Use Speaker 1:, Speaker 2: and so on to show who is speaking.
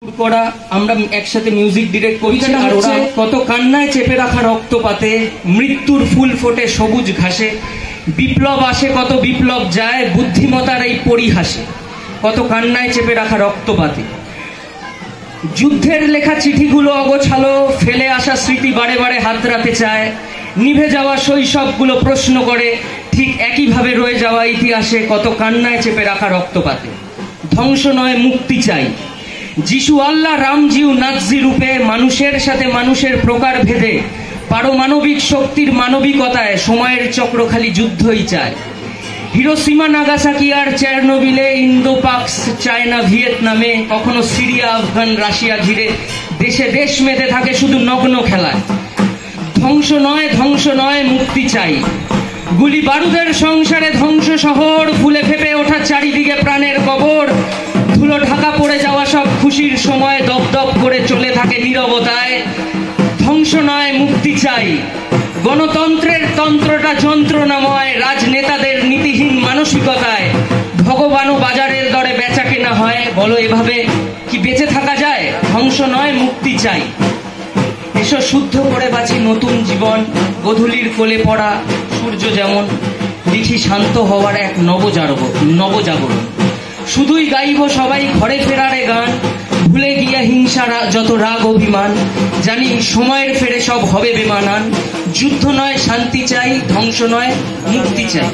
Speaker 1: করা আমরা একসাথে মিউজিক ডিরেক্ট করছি আর ওরা কত কান্নায় চেপে রাখা রক্তপাতে মৃত্যুর ফুল ফোটে সবুজ ঘাসে বিপ্লব আসে কত বিপ্লব যায় বুদ্ধিমতার এই পরিহাসে কত কান্নায় চেপে রাখা রক্তপাতে যুদ্ধের লেখা চিঠিগুলো অগোছালো ফেলে আসা স্মৃতি বারে বারে হাতড়াতে চায় নিভে যাওয়া শৈশবগুলো প্রশ্ন করে ঠিক একইভাবে রয়ে যাওয়া ইতিহাসে কত কান্নায় চেপে রাখা রক্তপাতে ধ্বংস নয় মুক্তি চাই যিশু আল্লাহ রামজিউ নাৎজি রূপে মানুষের সাথে মানুষের প্রকার ভেদে পারমাণবিক শক্তির মানবিকতায় সময়ের চক্র খালি যুদ্ধই চায় হিরোশিমা নাগাসাকি আর চেরনোবিলে ইন্দো পাক চায়না ভিয়েতনামে কখনো সিরিয়া আফগান রাশিয়া ঘিরে দেশে দেশ মেতে থাকে শুধু নগ্ন খেলায় ধ্বংস নয় মুক্তি চাই গুলি বারুদের সংসারে ধ্বংস শহর ফুলে ফেপে ওঠা চারিদিকে প্রাণের কবর ধুলো ঢাকা পড়ে যাওয়া সব খুশির সময় দপদপ করে চলে থাকে নীরবতায় ধ্বংস নয় মুক্তি চাই গণতন্ত্রের তন্ত্রটা যন্ত্রণাময় রাজনেতাদের নীতিহীন মানসিকতায় ভগবানও বাজারের দরে বেচা কেনা হয় বলো এভাবে কি বেঁচে থাকা যায় ধ্বংস নয় মুক্তি চাই এসো শুদ্ধ করে বাঁচি নতুন জীবন গোধূলির কোলে পড়া সূর্য যেমন লিখি শান্ত হওয়ার এক নবজাগরণ শুধুই গাইব সবাই ঘরে ফেরারে গান ভুলে গিয়ে হিংসা যত রাগ অভিমান জানি সময়ের ফেরে সব হবে বেমানান যুদ্ধ নয় শান্তি চাই ধ্বংস নয় মুক্তি চাই।